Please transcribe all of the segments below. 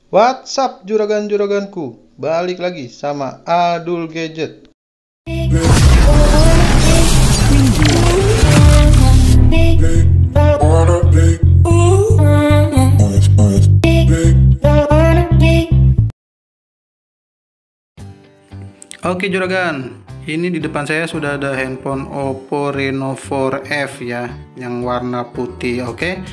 What's up juragan-juraganku? Balik lagi sama Adul Gadget. Oke juragan, ini di depan saya sudah ada handphone Oppo Reno 4F ya, yang warna putih. Oke,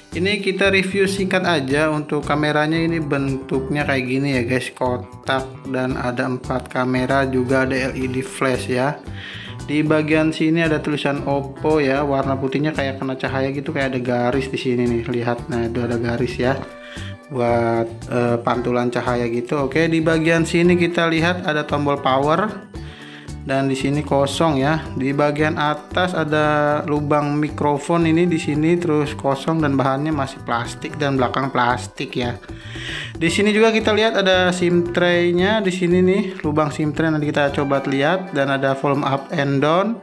ini kita review singkat aja. Untuk kameranya ini bentuknya kayak gini ya guys, kotak, dan ada 4 kamera, juga ada LED flash ya. Di bagian sini ada tulisan Oppo ya, warna putihnya kayak kena cahaya gitu, kayak ada garis di sini nih, lihat. Nah, itu ada garis ya, buat pantulan cahaya gitu. Oke, di bagian sini kita lihat ada tombol power, dan di sini kosong ya. Di bagian atas ada lubang mikrofon ini di sini, terus kosong, dan bahannya masih plastik dan belakang plastik ya. Di sini juga kita lihat ada SIM tray-nya di sini nih, lubang SIM tray, nanti kita coba lihat, dan ada volume up and down.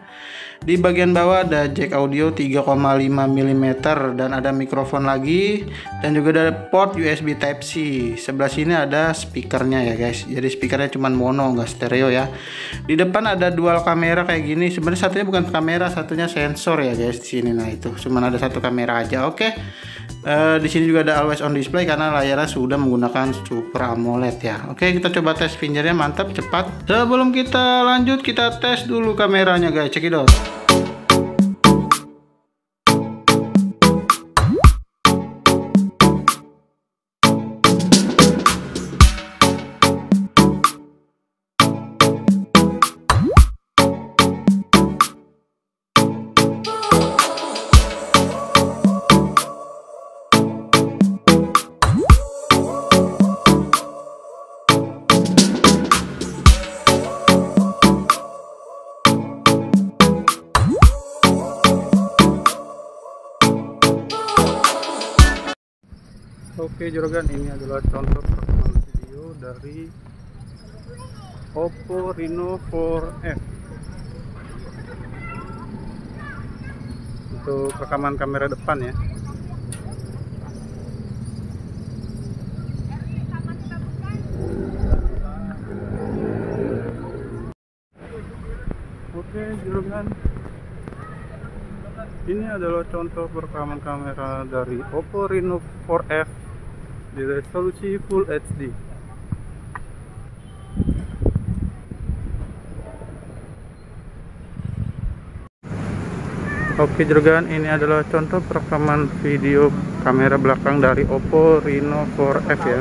Di bagian bawah ada jack audio 3,5 mm dan ada mikrofon lagi, dan juga ada port USB Type C. Sebelah sini ada speakernya ya guys. Jadi speakernya cuma mono, nggak stereo ya. Di depan ada dual kamera kayak gini. Sebenarnya satunya bukan kamera, satunya sensor ya guys di sini. Nah itu cuma ada satu kamera aja. Oke. Di sini juga ada always on display karena layarnya sudah menggunakan Super AMOLED ya. Oke, kita coba tes fingernya, mantap, cepat. Sebelum kita lanjut, kita tes dulu kameranya guys. Cekidot. Oke juragan, ini adalah contoh rekaman video dari Oppo Reno 4F. Untuk rekaman kamera depan ya. Oke juragan, ini adalah contoh rekaman kamera dari Oppo Reno 4F di resolusi Full HD. Oke juragan, ini adalah contoh perekaman video kamera belakang dari Oppo Reno 4F ya.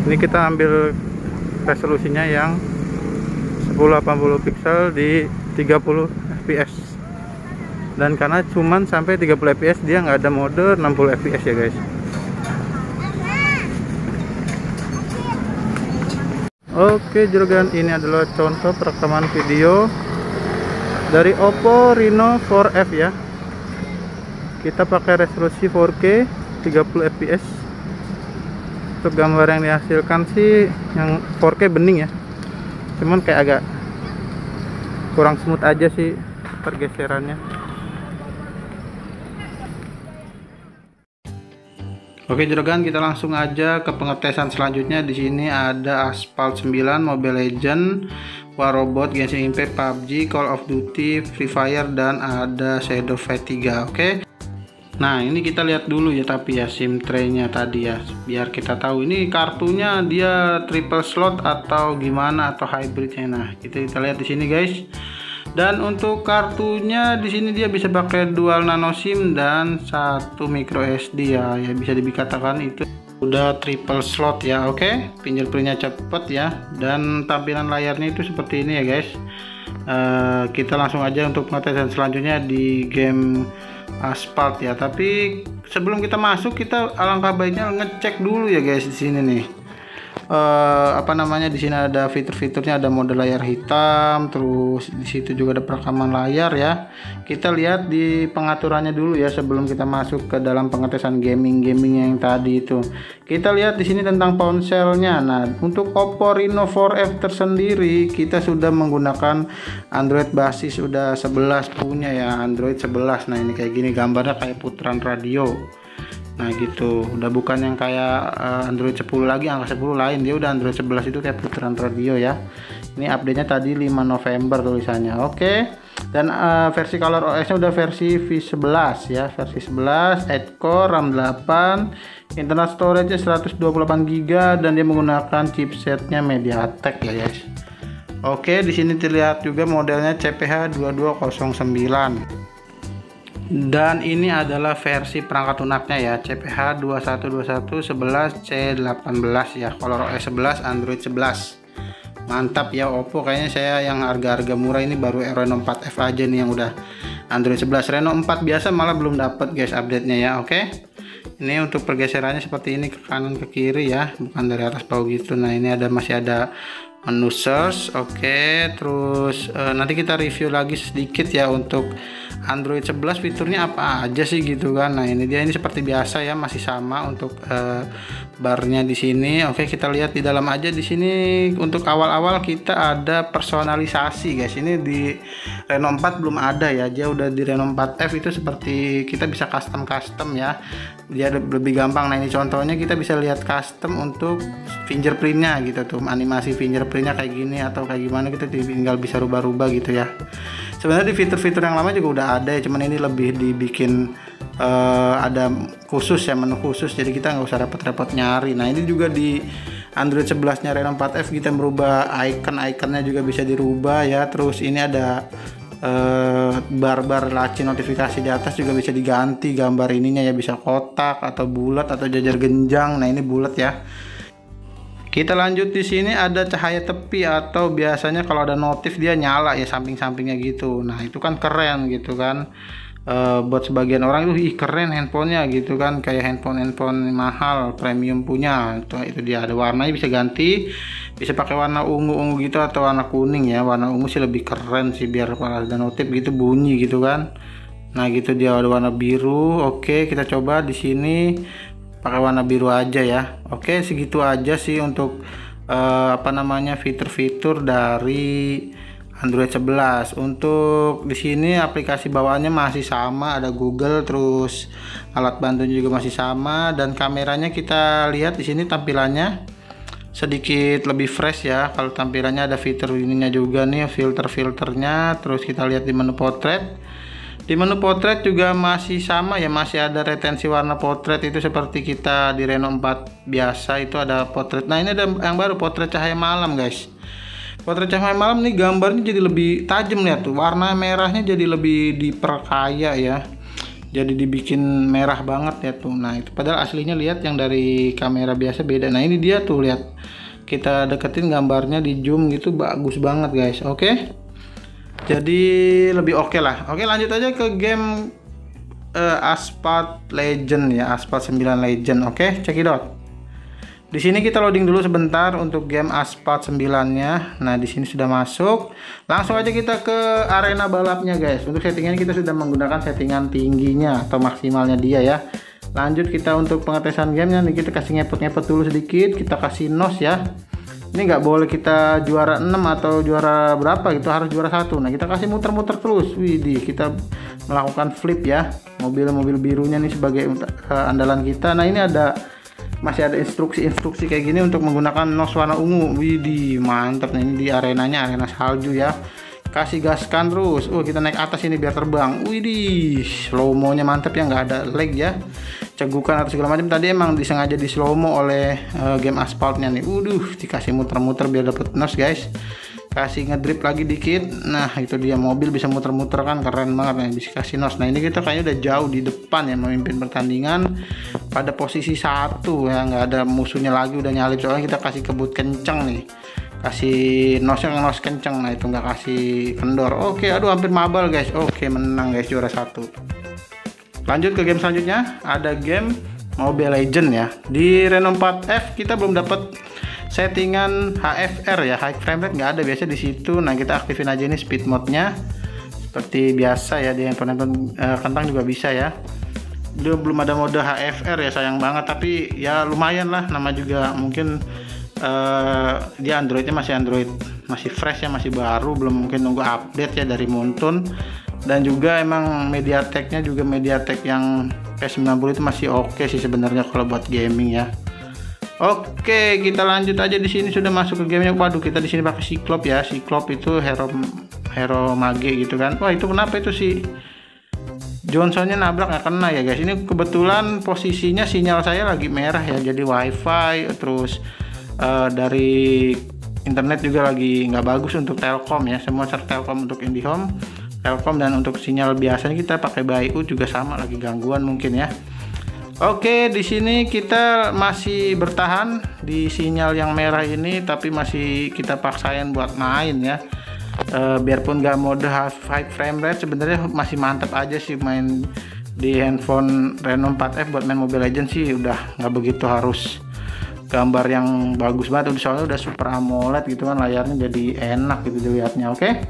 Ini kita ambil resolusinya yang 1080 pixel di 30 fps. Dan karena cuman sampai 30 fps, dia nggak ada mode 60 fps ya guys. Oke juragan, ini adalah contoh perekaman video dari Oppo Reno 4F ya. Kita pakai resolusi 4K 30 fps. Untuk gambar yang dihasilkan sih yang 4K bening ya, cuman kayak agak kurang smooth aja sih pergeserannya. Oke juragan, kita langsung aja ke pengetesan selanjutnya. Di sini ada Asphalt 9, Mobile Legends, War Robot, Genshin Impact, PUBG, Call of Duty, Free Fire, dan ada Shadow Fight 3. Oke. Nah, ini kita lihat dulu ya, tapi ya SIM tray-nya tadi ya, biar kita tahu ini kartunya dia triple slot atau gimana, atau hybridnya. Nah, kita lihat di sini guys. Dan untuk kartunya di sini dia bisa pakai dual nano SIM dan 1 micro SD ya. Ya bisa dikatakan itu udah triple slot ya. Oke, fingerprintnya cepet ya, dan tampilan layarnya itu seperti ini ya guys. Kita langsung aja untuk pengetesan selanjutnya di game Asphalt ya. Tapi sebelum kita masuk, kita alangkah baiknya ngecek dulu ya guys di sini nih. apa namanya, di sini ada fitur-fiturnya, ada mode layar hitam, terus di situ juga ada perekaman layar ya. Kita lihat di pengaturannya dulu ya sebelum kita masuk ke dalam pengetesan gaming yang tadi itu. Kita lihat di sini tentang ponselnya. Nah, untuk Oppo Reno 4F tersendiri kita sudah menggunakan Android basis udah 11 punya ya, Android 11. Nah, ini kayak gini gambarnya kayak putaran radio. Nah gitu, udah bukan yang kayak Android 10 lagi, angka 10 lain, dia udah Android 11 itu kayak putaran radio ya. Ini update-nya tadi 5 November tulisannya. Oke. Dan versi Color OS nya udah versi V11 ya, versi 11, 8 core, RAM 8, internal storage-nya 128 GB dan dia menggunakan chipsetnya MediaTek ya guys. Oke, di sini terlihat juga modelnya CPH 2209. Dan ini adalah versi perangkat lunaknya ya, CPH 212111C18 ya, Color OS 11, Android 11. Mantap ya Oppo, kayaknya saya yang harga-harga murah ini baru Reno 4F aja nih yang udah Android 11. Reno 4 biasa malah belum dapat guys update-nya ya. Oke. Ini untuk pergeserannya seperti ini, ke kanan ke kiri ya, bukan dari atas bawah gitu. Nah, ini masih ada menu search. Oke, terus nanti kita review lagi sedikit ya untuk Android 11 fiturnya apa aja sih gitu kan. Nah, ini dia, ini seperti biasa ya, masih sama untuk barnya di sini. Oke, kita lihat di dalam aja. Di sini untuk awal-awal kita ada personalisasi guys. Ini di Reno 4 belum ada ya. Dia udah di Reno 4F itu seperti kita bisa custom ya. Dia lebih gampang. Nah, ini contohnya kita bisa lihat custom untuk fingerprintnya gitu tuh. Animasi fingerprintnya kayak gini atau kayak gimana, kita tinggal bisa rubah-rubah gitu ya. Sebenarnya di fitur-fitur yang lama juga udah ada ya, cuman ini lebih dibikin ada khusus ya, menu khusus, jadi kita nggak usah repot-repot nyari. Nah, ini juga di Android 11 nya Reno 4F kita merubah icon-iconnya juga bisa dirubah ya. Terus ini ada bar-bar laci notifikasi di atas juga bisa diganti gambar ininya ya, bisa kotak atau bulat atau jajar genjang. Nah, ini bulat ya. Kita lanjut, di sini ada cahaya tepi atau biasanya kalau ada notif dia nyala ya samping-sampingnya gitu. Nah, itu kan keren gitu kan. Buat sebagian orang itu ih keren handphonenya gitu kan, kayak handphone mahal premium punya. Itu dia, ada warnanya bisa ganti, bisa pakai warna ungu gitu atau warna kuning ya. Warna ungu sih lebih keren sih, biar kalau ada notif gitu bunyi gitu kan. Nah, gitu dia, ada warna biru. Oke, kita coba di sini pakai warna biru aja ya. Oke, segitu aja sih untuk apa namanya, fitur-fitur dari Android 11. Untuk di sini aplikasi bawaannya masih sama, ada Google, terus alat bantunya juga masih sama, dan kameranya kita lihat di sini tampilannya sedikit lebih fresh ya. Kalau tampilannya ada fitur ininya juga nih, filter-filternya. Terus kita lihat di menu potret. Di menu potret juga masih sama ya, masih ada retensi warna potret itu seperti kita di Reno 4 biasa itu ada potret. Nah, ini ada yang baru, potret cahaya malam guys. Potret cahaya malam nih gambarnya jadi lebih tajam, lihat tuh, warna merahnya jadi lebih diperkaya ya. Jadi dibikin merah banget ya tuh. Nah, itu padahal aslinya lihat yang dari kamera biasa beda. Nah, ini dia tuh, lihat. Kita deketin gambarnya di zoom gitu, bagus banget guys. Oke. Jadi lebih oke lah. Oke, lanjut aja ke game Asphalt Legend ya, Asphalt 9 Legend. Oke, cekidot. Di sini kita loading dulu sebentar untuk game Asphalt 9-nya. Nah, di sini sudah masuk. Langsung aja kita ke arena balapnya guys. Untuk settingan kita sudah menggunakan settingan tingginya atau maksimalnya dia ya. Lanjut kita untuk pengetesan gamenya. Nih kita kasih ngepot-ngepot dulu sedikit. Kita kasih nos ya. Ini nggak boleh kita juara 6 atau juara berapa gitu, harus juara 1. Nah, kita kasih muter-muter terus. Widih, kita melakukan flip ya. Mobil-mobil birunya nih sebagai andalan kita. Nah, ini masih ada instruksi-instruksi kayak gini untuk menggunakan nos warna ungu. Widih, mantap. Nah, ini di arenanya, arena salju ya. Kasih gaskan terus. Kita naik atas ini biar terbang. Widih, slow mo-nya mantap ya, nggak ada lag ya. Cegukan atau segala macam tadi emang disengaja di slow mo oleh game Asphaltnya nih. Dikasih muter-muter biar dapet nos guys. Kasih ngedrip lagi dikit. Nah, itu dia, mobil bisa muter-muter kan, keren banget nih, bisa kasih nos. Nah, ini kita kayaknya udah jauh di depan ya, memimpin pertandingan pada posisi 1 ya, nggak ada musuhnya lagi, udah nyalip soalnya kita kasih kebut kenceng nih, kasih nos kenceng. Nah, itu nggak kasih kendor. Oke, aduh hampir mabal guys. Oke, menang guys, juara 1. Lanjut ke game selanjutnya, ada game Mobile Legend ya. Di Reno 4F kita belum dapat settingan HFR ya, high frame rate nggak ada biasa di situ. Nah kita aktifin aja ini speed mode-nya seperti biasa ya, di handphone kentang juga bisa ya. Dia belum ada mode HFR ya, sayang banget, tapi ya lumayan lah, nama juga mungkin dia Androidnya masih masih fresh ya, masih baru, belum mungkin nunggu update ya dari Moonton. Dan juga emang MediaTek-nya juga MediaTek yang P90 itu masih oke sih sebenarnya kalau buat gaming ya. Oke, kita lanjut aja. Di sini sudah masuk ke gamenya. Waduh, kita di sini pakai Cyclops ya. Cyclops itu hero mage gitu kan. Wah, itu kenapa itu sih Johnsonnya nabrak nggak kena ya guys. Ini kebetulan posisinya sinyal saya lagi merah ya, jadi wifi, terus dari internet juga lagi nggak bagus untuk Telkom ya, semua Telkom untuk IndiHome, Telkom, dan untuk sinyal biasanya kita pakai BAIU juga sama, lagi gangguan mungkin ya. Oke, di sini kita masih bertahan di sinyal yang merah ini, tapi masih kita paksain buat main ya. Biarpun gak mode high frame rate, sebenarnya masih mantap aja sih main di handphone Reno 4F. Buat main Mobile Legends sih udah nggak begitu harus gambar yang bagus banget, soalnya udah Super AMOLED gitu kan, layarnya jadi enak gitu dilihatnya. Oke,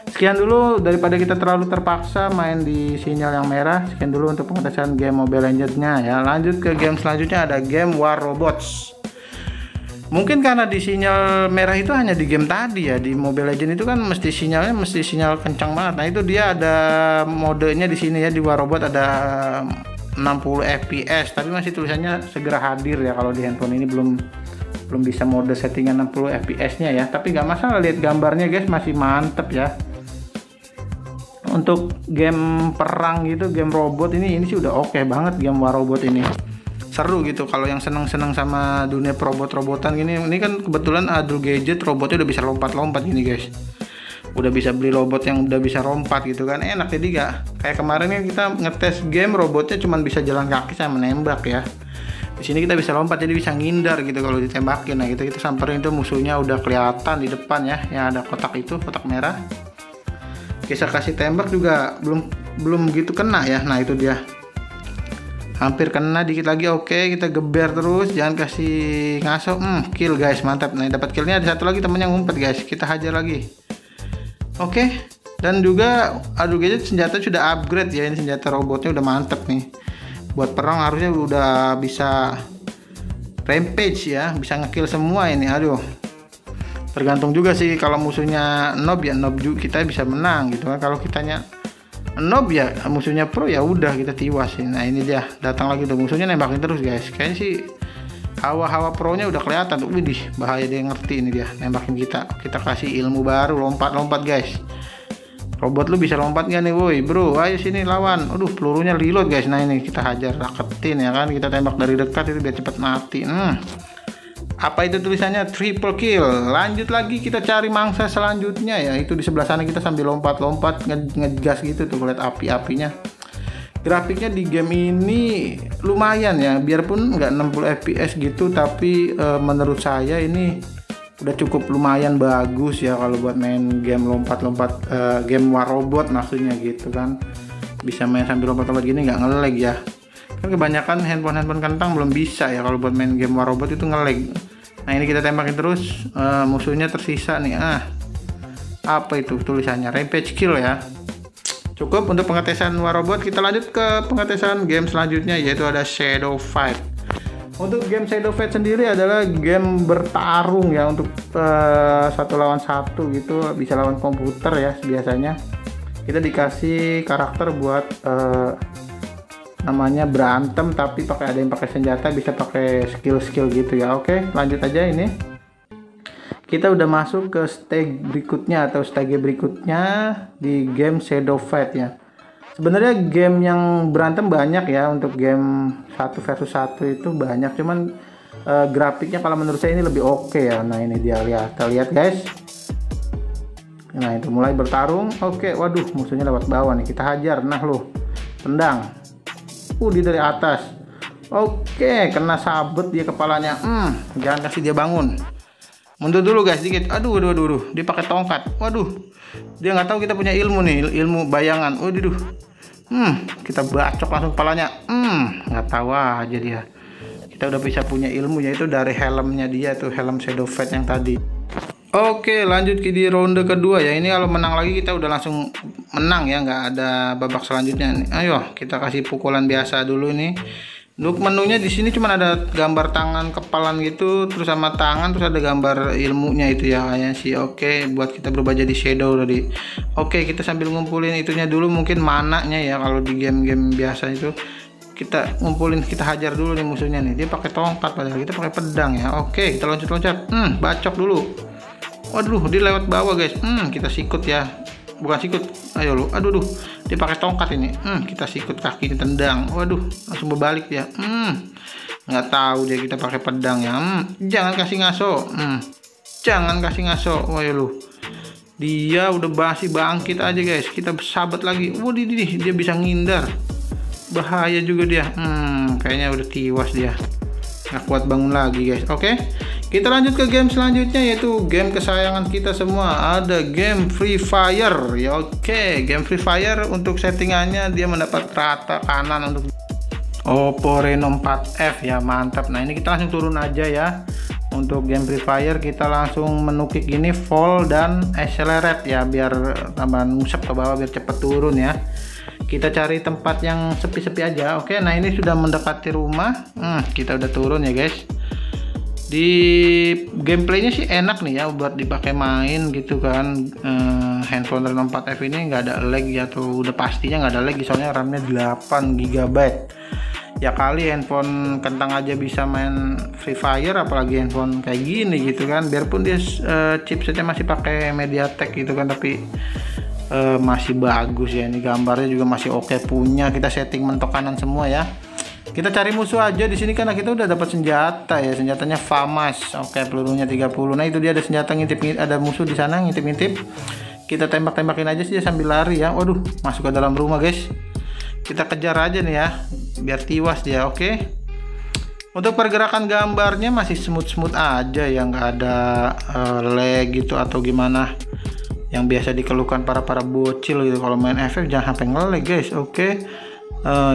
sekian dulu, daripada kita terlalu terpaksa main di sinyal yang merah. Sekian dulu untuk pengetesan game Mobile Legends-nya ya. Lanjut ke game selanjutnya, ada game War Robots. Mungkin karena di sinyal merah itu hanya di game tadi ya, di Mobile Legends itu kan mesti sinyal kencang banget. Nah itu dia ada modenya di sini ya, di War Robot ada 60 fps, tapi masih tulisannya segera hadir ya. Kalau di handphone ini belum bisa mode settingan 60 fps nya ya, tapi nggak masalah, lihat gambarnya guys, masih mantep ya. Untuk game perang gitu, game robot ini sih udah oke banget game War Robot ini. Seru gitu kalau yang seneng-seneng sama dunia robot-robotan gini. Ini kan kebetulan Adul Gadget robotnya udah bisa lompat-lompat gini guys, udah bisa beli robot yang udah bisa lompat gitu kan, enak. Jadi gak kayak kemarin kan kita ngetes game robotnya cuman bisa jalan kaki sama nembak ya. Di sini kita bisa lompat, jadi bisa ngindar gitu kalau ditembakin. Nah gitu, kita samperin itu musuhnya udah kelihatan di depan ya, yang ada kotak itu, kotak merah. Kita kasih tembak juga belum gitu kena ya. Nah itu dia, hampir kena dikit lagi. Oke, kita geber terus, jangan kasih ngaso. Kill guys, mantap. Nah dapat killnya, ada satu lagi temennya ngumpet guys, kita hajar lagi. Oke, dan juga Adul Gadget senjata sudah upgrade ya, ini senjata robotnya udah mantep nih. Buat perang harusnya udah bisa rampage ya, bisa ngekill semua ini. Aduh, tergantung juga sih, kalau musuhnya noob ya noob juga kita bisa menang gitu kan. Kalau kitanya noob ya musuhnya pro ya udah kita tiwas sih. Nah ini dia, datang lagi tuh musuhnya, nembakin terus guys. Kayaknya sih hawa-hawa pro nya udah kelihatan tuh. Widih, bahaya, dia ngerti ini dia, nembakin kita. Kita kasih ilmu baru, lompat-lompat guys. Robot lu bisa lompat gak nih woi bro, ayo sini lawan. Aduh, pelurunya reload guys. Nah ini kita hajar, raketin ya kan, kita tembak dari dekat itu biar cepet mati. Apa itu tulisannya? Triple kill. Lanjut lagi, kita cari mangsa selanjutnya ya. Itu di sebelah sana kita sambil lompat-lompat ngegas gitu tuh, lihat api-apinya. Grafiknya di game ini lumayan ya, biarpun nggak 60 fps gitu, tapi menurut saya ini udah cukup lumayan bagus ya kalau buat main game lompat-lompat, game War Robot maksudnya gitu kan. Bisa main sambil lompat-lompat gini nggak nge-lag ya. Kan kebanyakan handphone kentang belum bisa ya kalau buat main game War Robot itu nge-lag. Nah ini kita tembakin terus, musuhnya tersisa nih. Apa itu tulisannya? Rampage kill ya. Cukup untuk pengetesan War Robot. Kita lanjut ke pengetesan game selanjutnya, yaitu ada Shadow Fight. Untuk game Shadow Fight sendiri adalah game bertarung ya, untuk 1 lawan 1 gitu, bisa lawan komputer ya. Biasanya kita dikasih karakter buat namanya berantem, tapi ada yang pakai senjata, bisa pakai skill gitu ya. Oke, lanjut aja. Ini kita udah masuk ke stage berikutnya di game Shadow Fight ya. Sebenarnya game yang berantem banyak ya, untuk game 1 versus 1 itu banyak, cuman grafiknya kalau menurut saya ini lebih oke ya. Nah ini dia, lihat guys. Nah itu mulai bertarung. Oke, waduh, musuhnya lewat bawah nih, kita hajar. Nah lo, tendang. Dia dari atas. Oke, kena sabet dia kepalanya. Jangan kasih dia bangun. Mundur dulu guys dikit. Aduh, dia pakai tongkat. Waduh, dia nggak tahu kita punya ilmu nih, ilmu bayangan. Kita bacok langsung kepalanya. Nggak tahu aja dia. kita udah bisa punya ilmu, yaitu dari helmnya dia tuh, helm Shadow Fight yang tadi. Oke, lanjut ke di ronde kedua ya. Ini kalau menang lagi kita udah langsung menang ya, nggak ada babak selanjutnya nih. Ayo kita kasih pukulan biasa dulu nih. Untuk menunya di sini cuma ada gambar tangan kepalan gitu, terus sama tangan, terus ada gambar ilmunya itu ya kayaknya sih. Oke, buat kita berubah jadi shadow tadi. Oke, kita sambil ngumpulin itunya dulu, mungkin mananya ya kalau di game-game biasa itu. Kita ngumpulin, kita hajar dulu nih musuhnya nih. Dia pakai tongkat padahal kita pakai pedang ya. Oke, kita loncat-loncat. Bacok dulu. Waduh, dia lewat bawah guys. Kita sikut ya. Bukan sikut. Ayo lu. Aduh, dia pakai tongkat ini. Kita sikut, kaki tendang. Waduh, langsung berbalik dia. Nggak tahu dia kita pakai pedang ya. Jangan kasih ngaso. Jangan kasih ngaso. Waduh lu. Dia udah bangkit aja guys. Kita sahabat lagi. Waduh, dia bisa ngindar. Bahaya juga dia. Kayaknya udah tiwas dia. Nggak kuat bangun lagi guys. Oke, kita lanjut ke game selanjutnya, yaitu game kesayangan kita semua. Ada game Free Fire ya. Oke, game Free Fire untuk settingannya dia mendapat rata kanan untuk Oppo Reno 4F ya, mantap. Nah ini kita langsung turun aja ya. Untuk game Free Fire kita langsung menukik ini fall dan accelerate ya, biar tambah ngusap ke bawah biar cepet turun ya. Kita cari tempat yang sepi-sepi aja. Oke, nah ini sudah mendekati rumah. Kita udah turun ya guys. Di gameplaynya sih enak nih ya buat dipakai main gitu kan. Handphone Reno 4F ini nggak ada lag ya, tuh udah pastinya nggak ada lag, soalnya RAM-nya 8 GB. Ya kali handphone kentang aja bisa main Free Fire, apalagi handphone kayak gini gitu kan. Biarpun dia chipsetnya masih pakai MediaTek gitu kan, tapi masih bagus ya. Ini gambarnya juga masih oke punya. Kita setting mentok kanan semua ya. Kita cari musuh aja di sini karena kita udah dapat senjata ya. Senjatanya FAMAS. Oke, pelurunya 30. Nah itu dia ada senjata ngintip, ada musuh di sana ngintip-ngintip. Kita tembak-tembakin aja sih sambil lari ya. Waduh, masuk ke dalam rumah guys. Kita kejar aja nih ya, biar tiwas dia. Oke. Untuk pergerakan gambarnya masih smooth-smooth aja ya, nggak ada lag gitu atau gimana yang biasa dikeluhkan para bocil gitu. Kalau main FF jangan sampai nge-lag guys. Oke.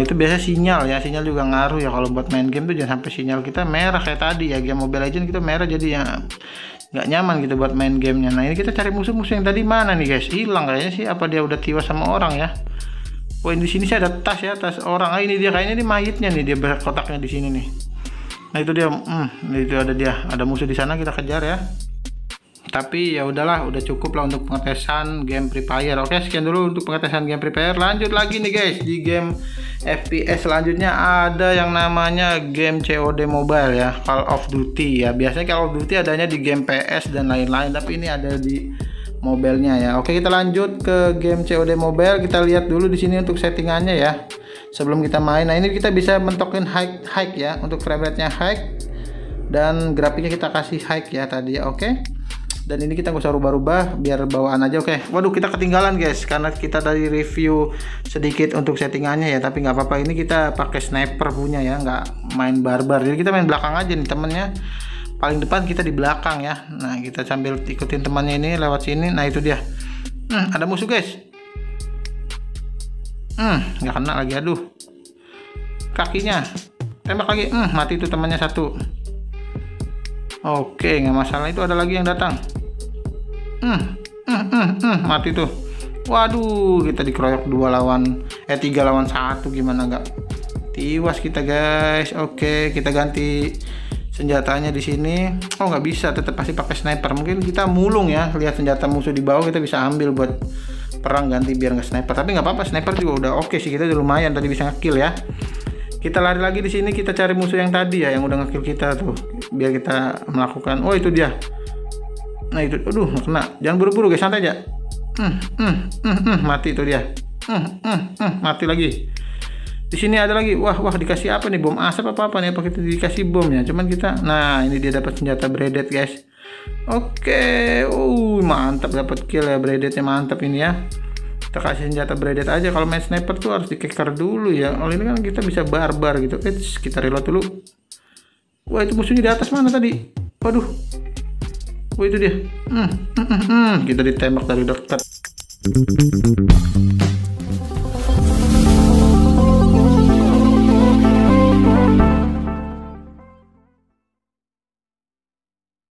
Itu biasa sinyal ya, sinyal juga ngaruh ya. Kalau buat main game tuh jangan sampai sinyal kita merah kayak tadi ya, game Mobile Legends kita merah, jadi ya nggak nyaman gitu buat main gamenya. Nah ini kita cari musuh-musuh yang tadi mana nih guys, hilang kayaknya sih, apa dia udah tiwas sama orang ya. Oh di sini sih ada tas ya, tas orang. Ini dia kayaknya, ini mayitnya nih, dia kotaknya di sini nih. Nah itu dia, itu ada dia, ada musuh di sana, kita kejar ya. Tapi ya udahlah, udah cukup lah untuk pengetesan game Free Fire. Oke, sekian dulu untuk pengetesan game Free Fire. Lanjut lagi nih guys, di game FPS selanjutnya ada yang namanya game COD Mobile ya, Call of Duty ya. Biasanya Call of Duty adanya di game PS dan lain-lain, tapi ini ada di mobilenya ya. Oke, kita lanjut ke game COD Mobile. Kita lihat dulu di sini untuk settingannya ya, sebelum kita main. Nah ini kita bisa mentokin high ya, untuk frame rate-nya high dan grafiknya kita kasih high ya tadi ya. Oke, dan ini kita nggak usah rubah-rubah, biar bawaan aja. Oke, waduh kita ketinggalan guys, karena kita tadi review sedikit untuk settingannya ya, tapi nggak apa-apa, ini kita pakai sniper punya ya, nggak main barbar, jadi kita main belakang aja nih, temennya paling depan, kita di belakang ya. Nah kita sambil ikutin temannya ini lewat sini. Nah itu dia, ada musuh guys. Nggak kena lagi, aduh, kakinya tembak lagi. Mati itu temannya satu. Oke, nggak masalah, itu ada lagi yang datang. Mati tuh. Waduh, kita dikeroyok 3 lawan 1, gimana nggak tiwas kita guys. Oke, kita ganti senjatanya di sini. Oh nggak bisa, tetap pasti pakai sniper. Mungkin kita mulung ya, lihat senjata musuh di bawah, kita bisa ambil buat perang ganti biar nggak sniper. Tapi nggak apa-apa, sniper juga udah oke sih, kita udah lumayan tadi bisa ngekill ya. Kita lari lagi di sini, kita cari musuh yang tadi ya, yang udah ngekill kita tuh, biar kita melakukan. Oh itu dia. Nah itu, aduh nggak kena. Jangan buru-buru guys, santai aja. Mati itu dia. Mati lagi. Di sini ada lagi. Wah dikasih apa nih, bom asap apa nih, apa kita dikasih bom ya. Cuman kita, nah ini dia dapat senjata Bredet guys. Oke, mantap, dapat kill ya, Bredetnya mantap ini ya. Kita kasih senjata Bredet aja. Kalau main sniper tuh harus dikeker dulu ya. Kalau ini kan kita bisa barbar gitu. Kita reload dulu. Wah itu musuhnya di atas mana tadi? Waduh. Wah itu dia. Kita ditembak dari dekat.